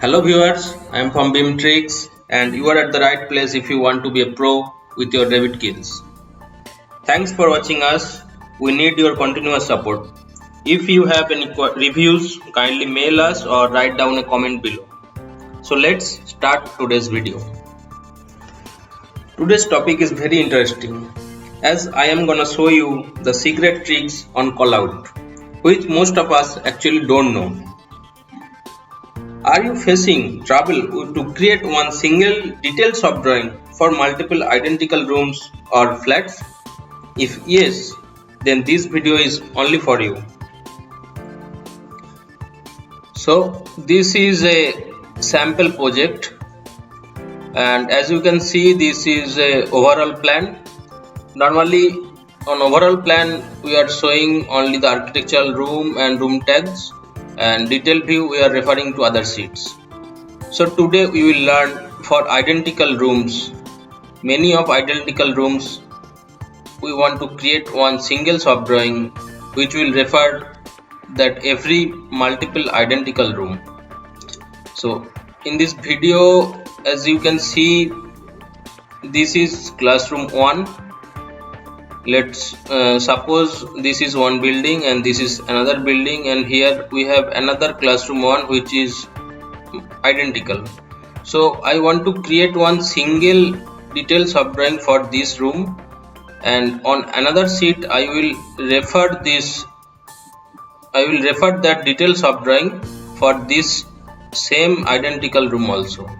Hello viewers, I am from BIMTricks and you are at the right place if you want to be a pro with your Revit skills. Thanks for watching us. We need your continuous support. If you have any reviews, kindly mail us or write down a comment below. So let's start today's video. Today's topic is very interesting as I am gonna show you the secret tricks on callout, which most of us actually don't know. Are you facing trouble to create one single detailed subdrawing for multiple identical rooms or flats? If yes, then this video is only for you. So this is a sample project and as you can see this is a overall plan. Normally on overall plan we are showing only the architectural room and room tags, and detailed view we are referring to other sheets. So today we will learn for identical rooms. Many of identical rooms we want to create one single subdrawing which will refer that every multiple identical room. So in this video as you can see this is classroom 1. Let's suppose this is one building and this is another building, and here we have another classroom 1 which is identical. So I want to create one single detailed subdrawing for this room, and on another sheet I will refer that detailed subdrawing for this same identical room also.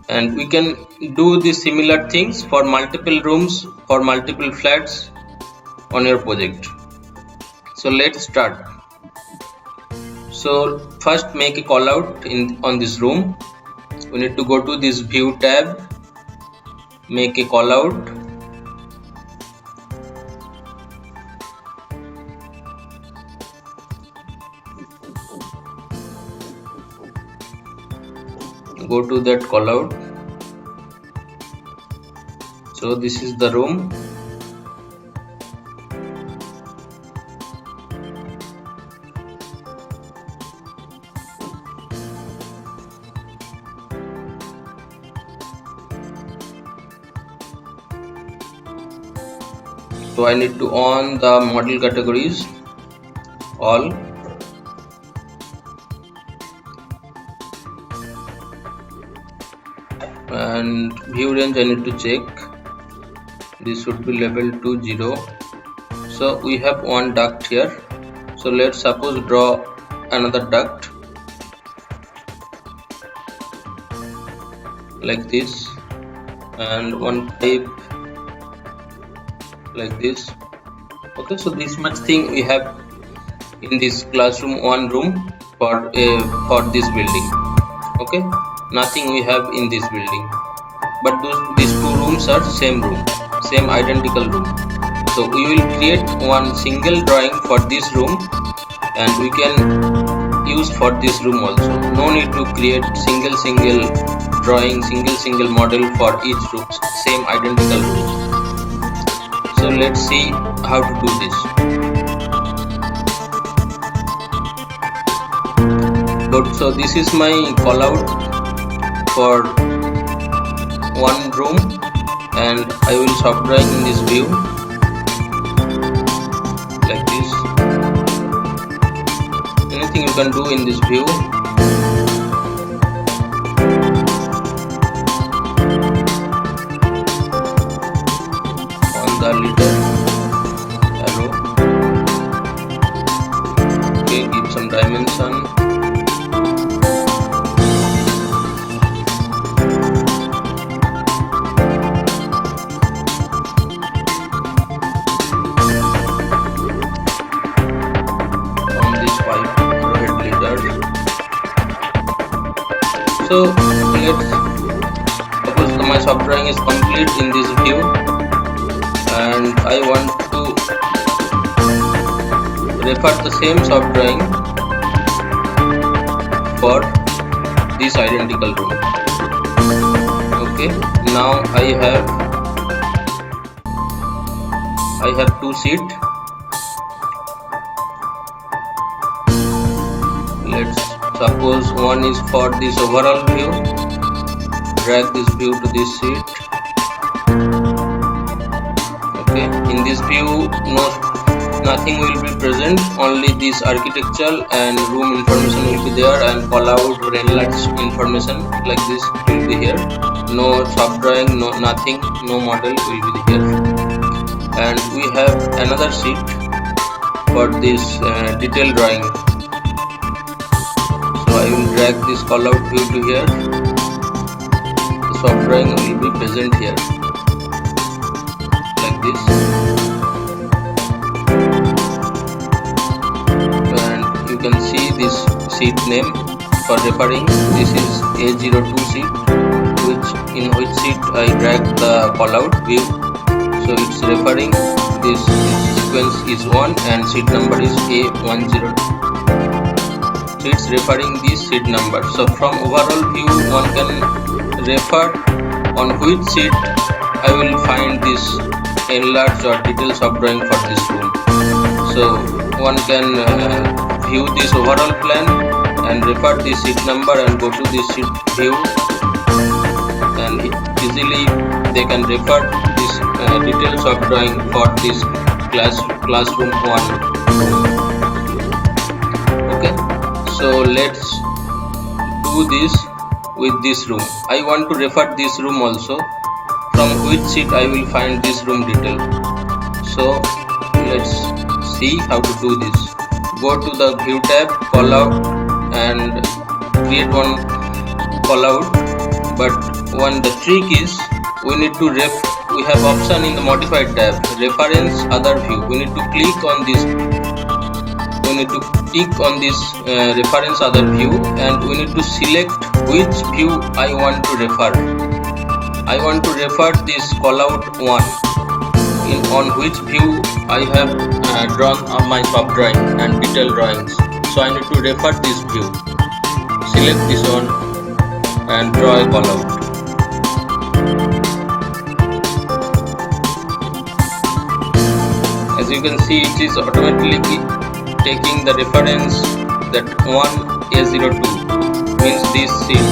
And we can do the similar things for multiple rooms, for multiple flats on your project. So let's start. So first make a call out on this room. We need to go to this view tab, make a call out, go to that call out. So this is the room. So I need to on the model categories all, and view range I need to check. This should be level to 0. So we have one duct here. So let's suppose draw another duct like this, and one pipe like this. Okay, so this much thing we have in this classroom 1 room for this building. Okay, nothing we have in this building, but these two rooms are same room, same identical room. So we will create one single drawing for this room and we can use for this room also. No need to create single drawing, single model for each room, same identical room. So let's see how to do this. Good. So this is my call out for one room, and I will subdrawing in this view like this. Anything you can do in this view. On the little arrow. Okay, give some dimension. So let's suppose my subdrawing is complete in this view, and I want to refer the same subdrawing for this identical room. Okay, now I have two sheets. Let's Suppose one is for this overall view. Drag this view to this sheet. Okay, in this view nothing will be present, only this architectural and room information will be there, and call out or enlarge information like this will be here. No sub drawing, no nothing, no model will be here. And we have another sheet for this detail drawing. So I will drag this call out view to here. The sub drawing will be present here like this. You can see this sheet name for referring. This is A02 sheet, in which sheet I drag the callout view. So it's referring this sequence is 1 and sheet number is A102. So it's referring this sheet number. So from overall view one can refer on which sheet I will find this enlarged or detailed subdrawing for this room. So one can view this overall plan and refer this sheet number and go to this sheet view, and easily they can refer this details of drawing for this classroom 1. Okay, so let's do this with this room. I want to refer this room also. From which sheet I will find this room detail. So let's see how to do this. Go to the view tab, call out, and create one call out. But the trick is we need to we have option in the modified tab, reference other view. We need to click on this. We need to click on this reference other view, and we need to select which view I want to refer. I want to refer this call out 1. On which view I have drawn on my sub drawing and detail drawings. So I need to refer this view. Select this one and draw a call out. As you can see, it is automatically taking the reference that 1A02 means this sheet.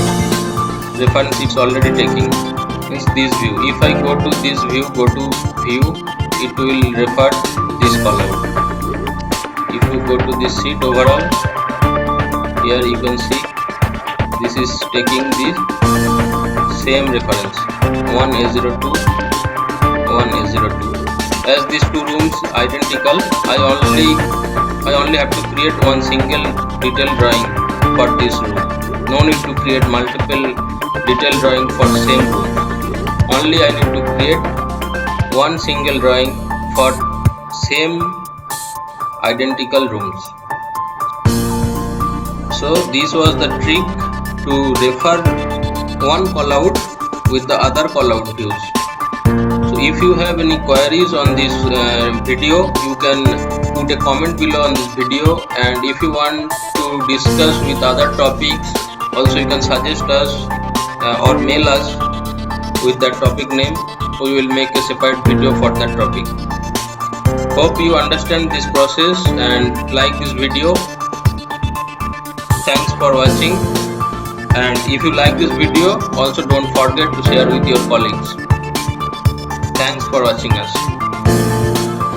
Reference is already taking. Means this view. If I go to this view, go to view, it will refer this column. If you go to this sheet overall, here you can see this is taking the same reference 1A02, 1A02. As these two rooms identical, I only have to create one single detail drawing for this room. No need to create multiple detail drawing for same room. Only I need to create one single drawing for same identical rooms. So this was the trick to refer one callout with the other callout views. So if you have any queries on this video, you can put a comment below on this video, and if you want to discuss with other topics, also you can suggest us or mail us with that topic name. We will make a separate video for that topic. Hope you understand this process and like this video. Thanks for watching, and if you like this video, also don't forget to share with your colleagues. Thanks for watching us.